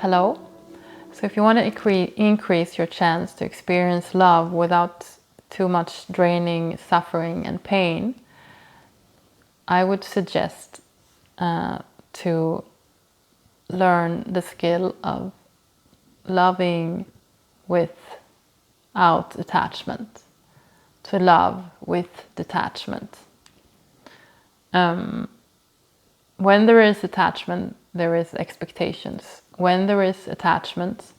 Hello. So if you want to increase your chance to experience love without too much draining, suffering and pain, I would suggest to learn the skill of loving without attachment, to love with detachment. When there is attachment, there is expectations. When there is attachment,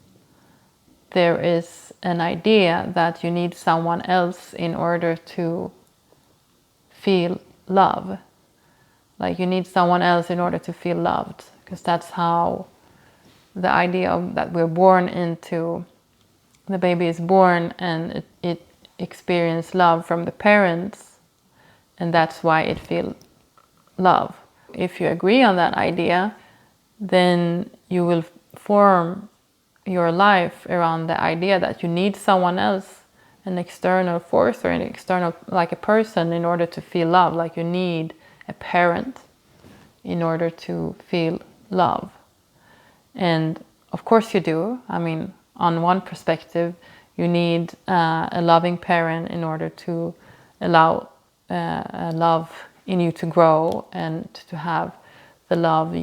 there is an idea that you need someone else in order to feel love. Like you need someone else in order to feel loved, because that's how the idea of that we're born into, the baby is born and it experiences love from the parents, and that's why it feels love. If you agree on that idea, then you will form your life around the idea that you need someone else, an external force or an external, like a person, in order to feel love. Like you need a parent in order to feel love. And of course you do. I mean, on one perspective, you need a loving parent in order to allow love in you to grow and to have the love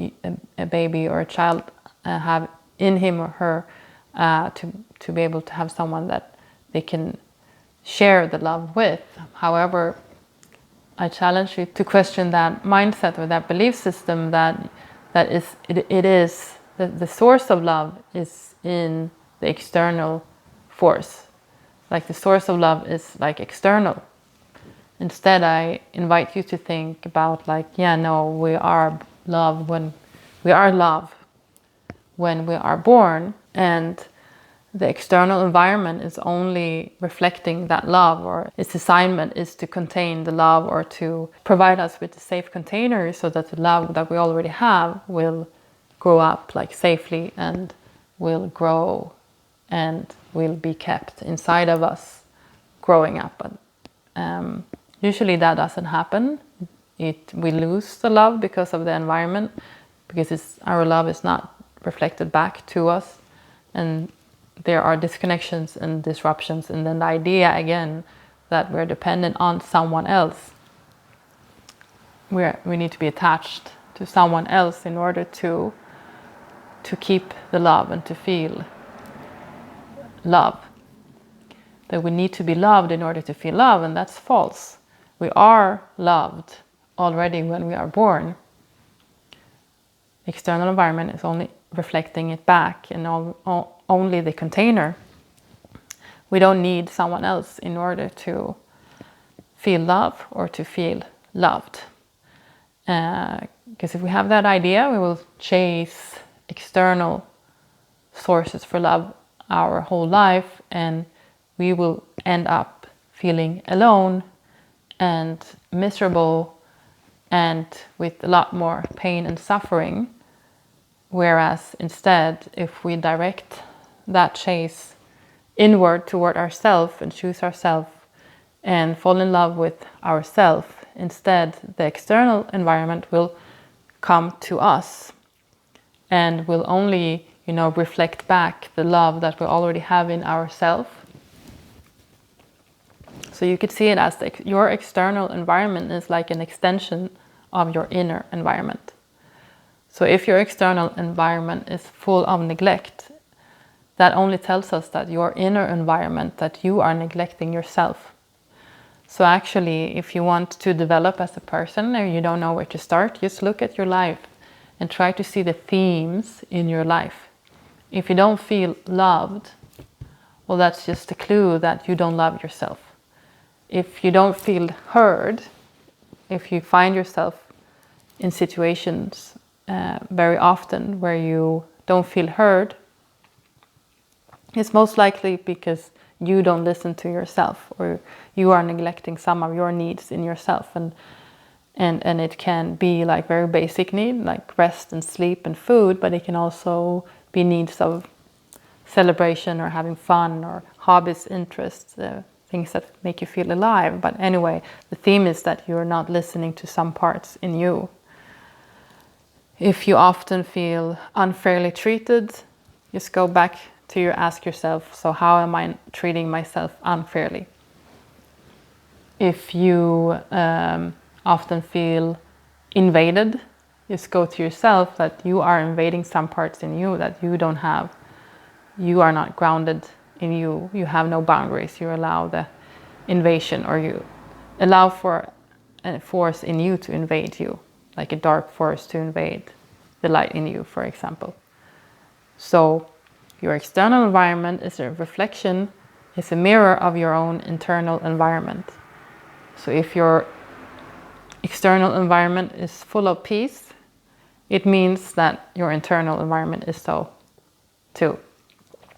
a baby or a child have in him or her, to be able to have someone that they can share the love with. However, I challenge you to question that mindset or that belief system that the source of love is in the external force. Like the source of love is like external. Instead, I invite you to think about like, yeah, no, we are love when we are born, and the external environment is only reflecting that love, or its assignment is to contain the love or to provide us with a safe container so that the love that we already have will grow up like safely and will grow and will be kept inside of us growing up. But usually that doesn't happen. We lose the love because of the environment, because our love is not reflected back to us, and there are disconnections and disruptions. And then the idea again that we're dependent on someone else, we need to be attached to someone else in order to keep the love and to feel love. That we need to be loved in order to feel love, and that's false. We are loved already when we are born. External environment is only reflecting it back, and only the container. We don't need someone else in order to feel love or to feel loved. Because if we have that idea, we will chase external sources for love our whole life, and we will end up feeling alone and miserable and with a lot more pain and suffering. Whereas instead, if we direct that chase inward toward ourselves and choose ourselves and fall in love with ourselves, instead the external environment will come to us and will only, reflect back the love that we already have in ourselves. So you could see it as your external environment is like an extension of your inner environment. So if your external environment is full of neglect, that only tells us that your inner environment, that you are neglecting yourself. So actually, if you want to develop as a person or you don't know where to start, just look at your life and try to see the themes in your life. If you don't feel loved, well, that's just a clue that you don't love yourself. If you don't feel heard, if you find yourself in situations very often where you don't feel heard, it's most likely because you don't listen to yourself, or you are neglecting some of your needs in yourself. And it can be like very basic need, like rest and sleep and food, but it can also be needs of celebration or having fun or hobbies, interests, things that make you feel alive. But anyway, the theme is that you're not listening to some parts in you. If you often feel unfairly treated, Just go back to ask yourself, so how am I treating myself unfairly? If you often feel invaded, just go to yourself that you are invading some parts in you that you don't have. You are not grounded in you. You have no boundaries. You allow the invasion, or you allow for a force in you to invade you, like a dark force to invade the light in you, for example. So your external environment is a reflection, is a mirror of your own internal environment. So if your external environment is full of peace, it means that your internal environment is so too.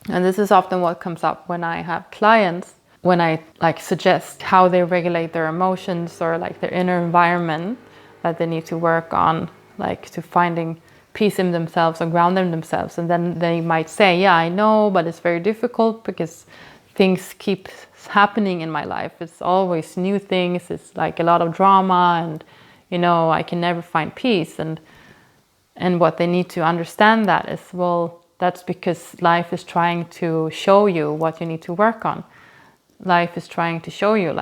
And this is often what comes up when I have clients, when I suggest how they regulate their emotions or their inner environment that they need to work on, to finding peace in themselves or ground in themselves. And then they might say, yeah, I know, but it's very difficult because things keep happening in my life. It's always new things. It's a lot of drama, and I can never find peace. And what they need to understand that is, well, that's because life is trying to show you what you need to work on. Life is trying to show you,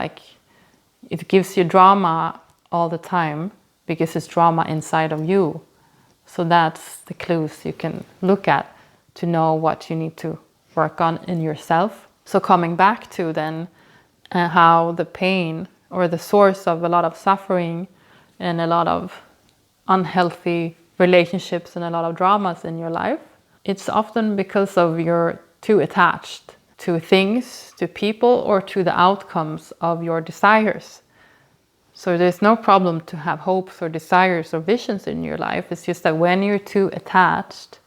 it gives you drama all the time because it's drama inside of you. So that's the clues you can look at to know what you need to work on in yourself. So coming back to then how the pain or the source of a lot of suffering and a lot of unhealthy relationships and a lot of dramas in your life, it's often because of you're too attached to things, to people, or to the outcomes of your desires. So there's no problem to have hopes or desires or visions in your life. It's just that when you're too attached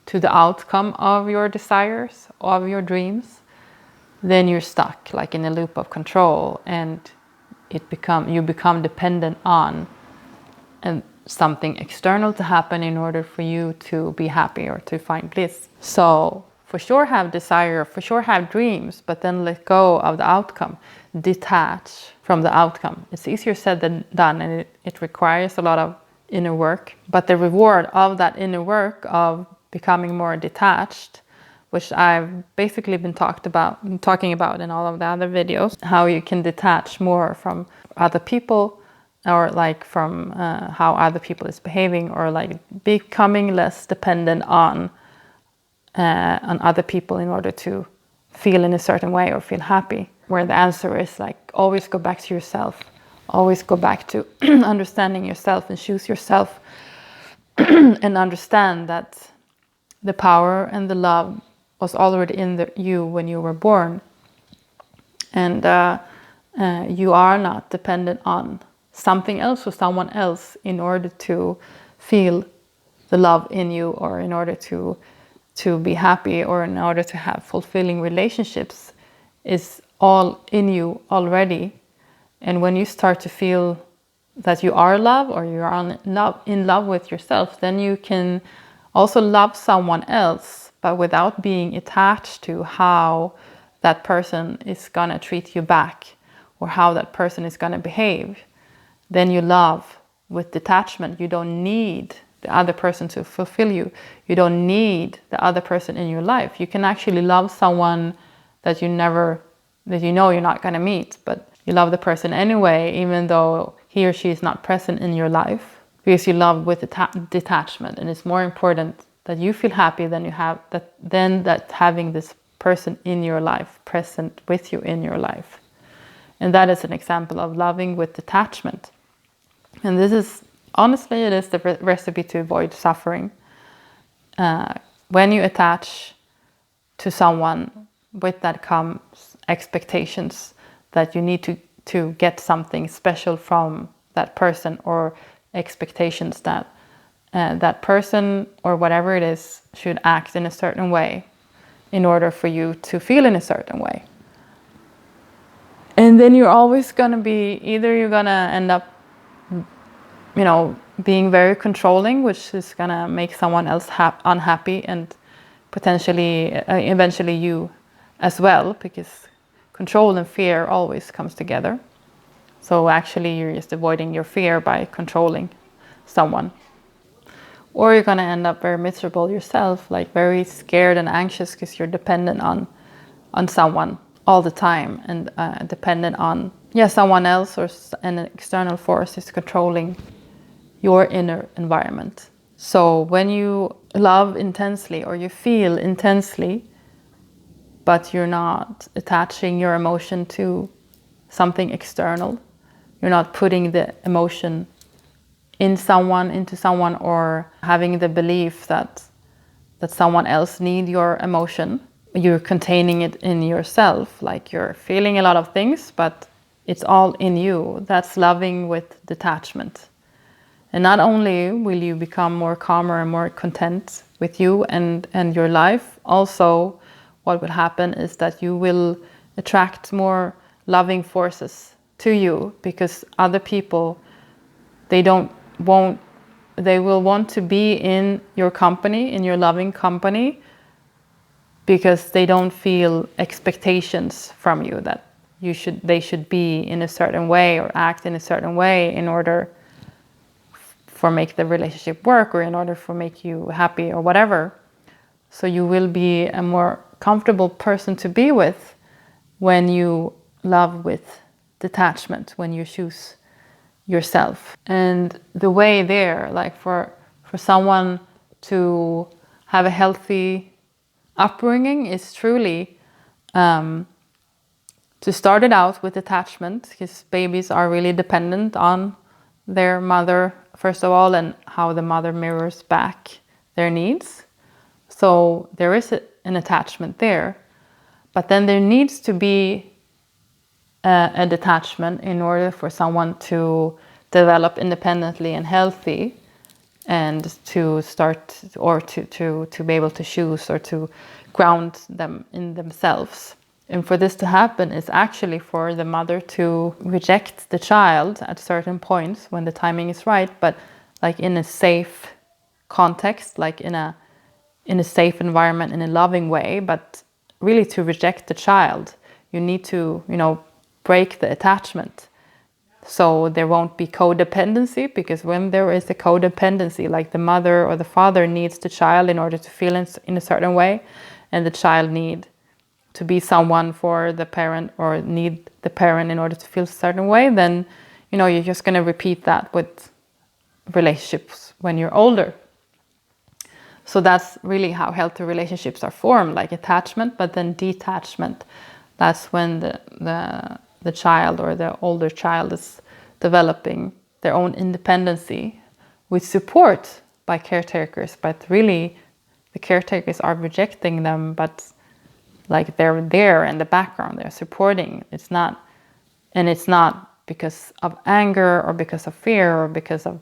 to the outcome of your desires, of your dreams, then you're stuck in a loop of control, and you become dependent on and something external to happen in order for you to be happy or to find bliss. So for sure have desire, for sure have dreams, but then let go of the outcome. Detach from the outcome. It's easier said than done, and it requires a lot of inner work. But the reward of that inner work of becoming more detached, which I've basically been talking about in all of the other videos, how you can detach more from other people, or from how other people is behaving, or becoming less dependent on other people in order to feel in a certain way or feel happy. Where the answer is always go back to yourself, always go back to understanding yourself and choose yourself and understand that the power and the love was already in you when you were born, and you are not dependent on something else or someone else in order to feel the love in you, or in order to be happy, or in order to have fulfilling relationships. Is all in you already. And when you start to feel that you are love, or you are in love with yourself, then you can also love someone else, but without being attached to how that person is going to treat you back, or how that person is going to behave. Then you love with detachment. You don't need the other person to fulfill you. You don't need the other person in your life. You can actually love someone that you know you're not going to meet, but you love the person anyway, even though he or she is not present in your life, because you love with detachment. And it's more important that you feel happy than that having this person in your life present with you in your life. And that is an example of loving with detachment. And this is, honestly, it is the recipe to avoid suffering. When you attach to someone, with that comes expectations that you need to get something special from that person, or expectations that that person or whatever it is should act in a certain way in order for you to feel in a certain way. And then you're always going to be, either you're going to end up being very controlling, which is going to make someone else unhappy, and potentially eventually you as well, because control and fear always comes together. So actually you're just avoiding your fear by controlling someone. or you're going to end up very miserable yourself, like very scared and anxious because you're dependent on someone all the time, and dependent on someone else, or an external force is controlling your inner environment. So when you love intensely or you feel intensely, but you're not attaching your emotion to something external, you're not putting the emotion into someone, or having the belief that someone else needs your emotion, you're containing it in yourself, like you're feeling a lot of things, but it's all in you. That's loving with detachment. And not only will you become more calmer and more content with you and your life, also what will happen is that you will attract more loving forces to you, because other people, they will want to be in your company, in your loving company, because they don't feel expectations from you that they should be in a certain way or act in a certain way in order for make the relationship work, or in order for make you happy or whatever. So you will be a more comfortable person to be with when you love with detachment, when you choose yourself. And the way there, like for someone to have a healthy upbringing, is truly to start it out with attachment, because babies are really dependent on their mother, first of all, and how the mother mirrors back their needs. So there is an attachment there. But then there needs to be a detachment in order for someone to develop independently and healthy, and to start, or to be able to choose, or to ground them in themselves. And for this to happen is actually for the mother to reject the child at certain points when the timing is right, but like in a safe context, like in a safe environment, in a loving way. But really, to reject the child, you need to, break the attachment. So there won't be codependency, because when there is a codependency, like the mother or the father needs the child in order to feel in a certain way, and the child need to be someone for the parent, or need the parent in order to feel a certain way, then you're just going to repeat that with relationships when you're older. So that's really how healthy relationships are formed, like attachment, but then detachment. That's when the child or the older child is developing their own independency with support by caretakers, but really the caretakers are rejecting them, but like they're there in the background, they're supporting. It's not because of anger or because of fear or because of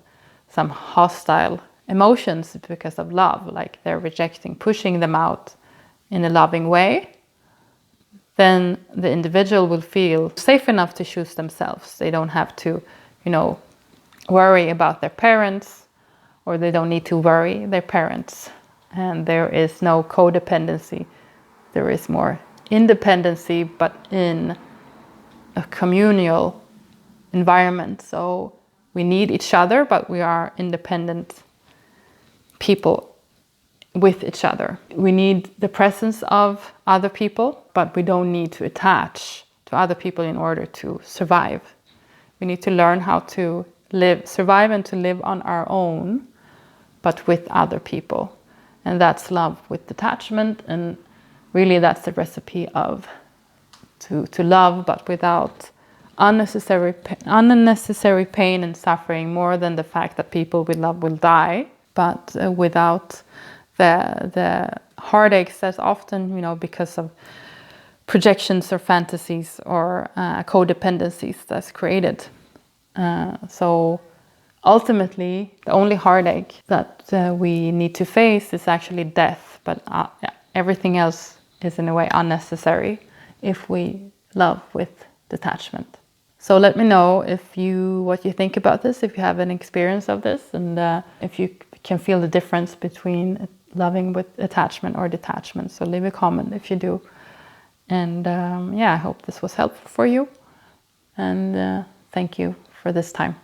some hostile emotions, it's because of love, like they're rejecting, pushing them out in a loving way. Then the individual will feel safe enough to choose themselves. They don't have to, worry about their parents, or they don't need to worry their parents. And there is no codependency. There is more independency, but in a communal environment. So we need each other, but we are independent people with each other. We need the presence of other people, but we don't need to attach to other people in order to survive. We need to learn how to survive and to live on our own, but with other people. And that's love with detachment. And really that's the recipe of to love, but without unnecessary pain and suffering, more than the fact that people we love will die, but without the heartaches that's often, because of projections or fantasies or codependencies that's created. So ultimately, the only heartache that we need to face is actually death, but everything else is in a way unnecessary if we love with detachment. So let me know what you think about this, if you have an experience of this, and if you can feel the difference between loving with attachment or detachment. So leave a comment if you do. And I hope this was helpful for you. And thank you for this time.